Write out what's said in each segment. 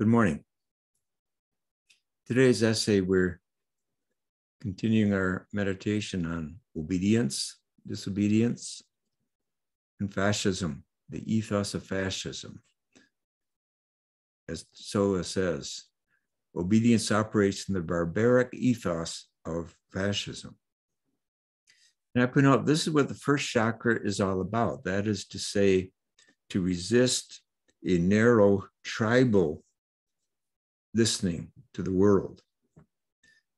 Good morning. Today's essay, we're continuing our meditation on obedience, disobedience, and fascism, the ethos of fascism. As Sola says, obedience operates in the barbaric ethos of fascism. And I point out, this is what the first chakra is all about. That is to say, to resist a narrow tribal listening to the world.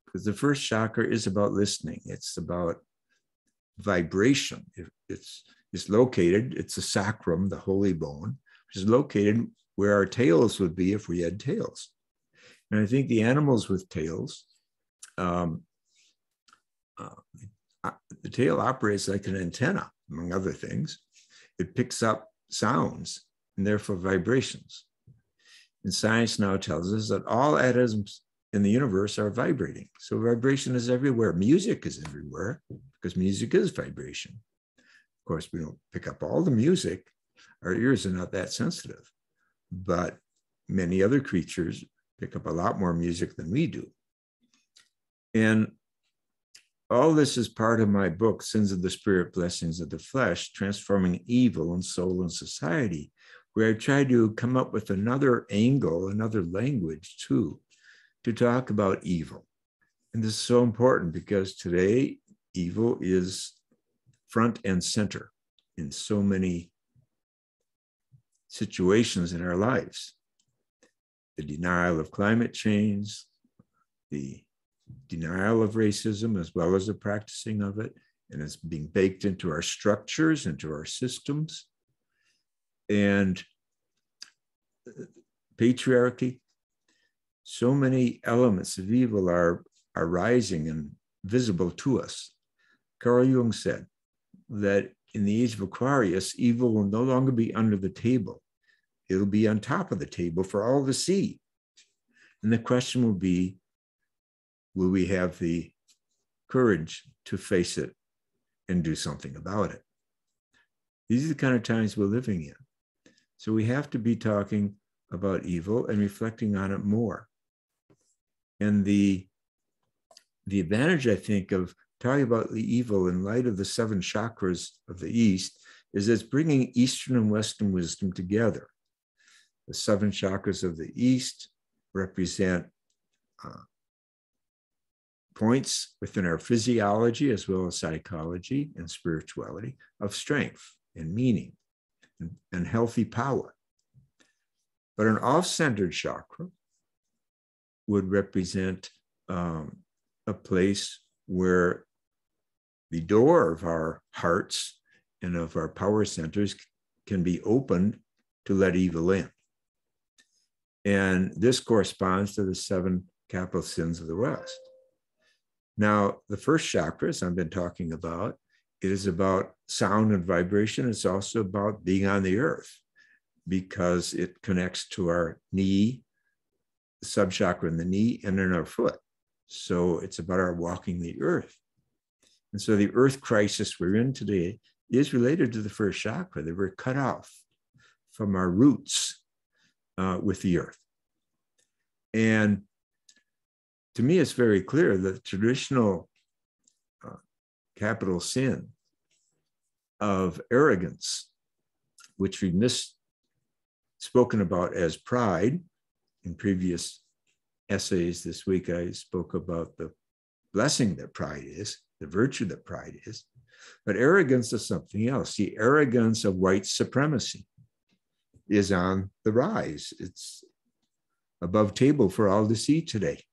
Because the first chakra is about listening. It's about vibration. It's located, it's the sacrum, the holy bone, which is located where our tails would be if we had tails. And I think the animals with tails, the tail operates like an antenna, among other things. It picks up sounds and therefore vibrations. And science now tells us that all atoms in the universe are vibrating. So vibration is everywhere. Music is everywhere because music is vibration. Of course, we don't pick up all the music. Our ears are not that sensitive. But many other creatures pick up a lot more music than we do. And all this is part of my book, Sins of the Spirit, Blessings of the Flesh, Transforming Evil in Soul and Society, where I try to come up with another angle, another language too, to talk about evil. And this is so important because today, evil is front and center in so many situations in our lives. The denial of climate change, the denial of racism, as well as the practicing of it, and it's being baked into our structures, into our systems. And patriarchy, so many elements of evil are rising and visible to us. Carl Jung said that in the age of Aquarius, evil will no longer be under the table. It'll be on top of the table for all to see. And the question will be, will we have the courage to face it and do something about it? These are the kind of times we're living in. So we have to be talking about evil and reflecting on it more. And the advantage, I think, of talking about the evil in light of the 7 chakras of the East is it's bringing Eastern and Western wisdom together. The 7 chakras of the East represent points within our physiology as well as psychology and spirituality of strength and meaning and healthy power. But an off-centered chakra would represent a place where the door of our hearts and of our power centers can be opened to let evil in. And this corresponds to the 7 capital sins of the West. Now, the first chakra, as I've been talking about, it is about sound and vibration. It's also about being on the earth because it connects to our knee, the subchakra in the knee, and in our foot. So it's about our walking the earth. And so the earth crisis we're in today is related to the first chakra, that we're cut off from our roots with the earth. And to me, it's very clear that the traditional capital sin of arrogance, which we've spoken about as pride. In previous essays this week, I spoke about the blessing that pride is, the virtue that pride is, but arrogance is something else. The arrogance of white supremacy is on the rise. It's above table for all to see today.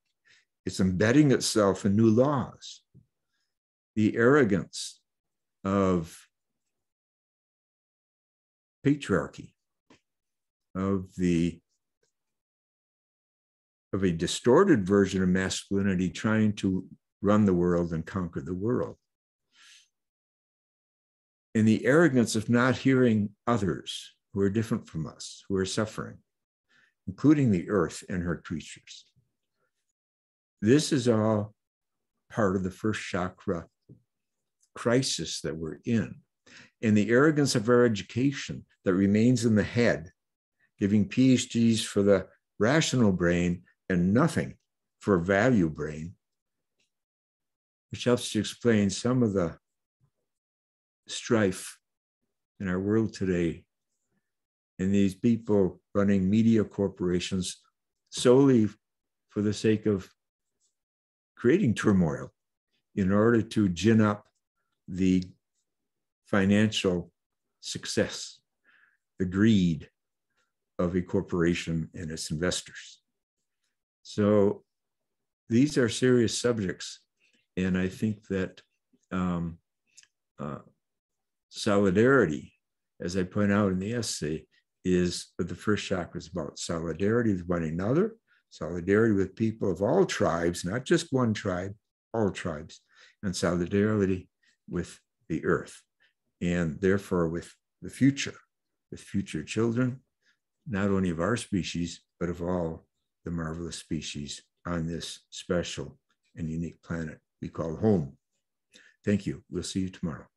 It's embedding itself in new laws. The arrogance of patriarchy, of a distorted version of masculinity trying to run the world and conquer the world. And the arrogance of not hearing others who are different from us, who are suffering, including the earth and her creatures. This is all part of the first chakra crisis that we're in. And the arrogance of our education that remains in the head, giving PhDs for the rational brain and nothing for value brain, which helps to explain some of the strife in our world today. And these people running media corporations solely for the sake of creating turmoil in order to gin up the financial success, the greed of a corporation and its investors. So these are serious subjects. And I think that solidarity, as I point out in the essay, is what the first chakra is about: solidarity with one another, solidarity with people of all tribes, not just one tribe, all tribes, and solidarity with the earth, and therefore with the future, with future children, not only of our species, but of all the marvelous species on this special and unique planet we call home. Thank you. We'll see you tomorrow.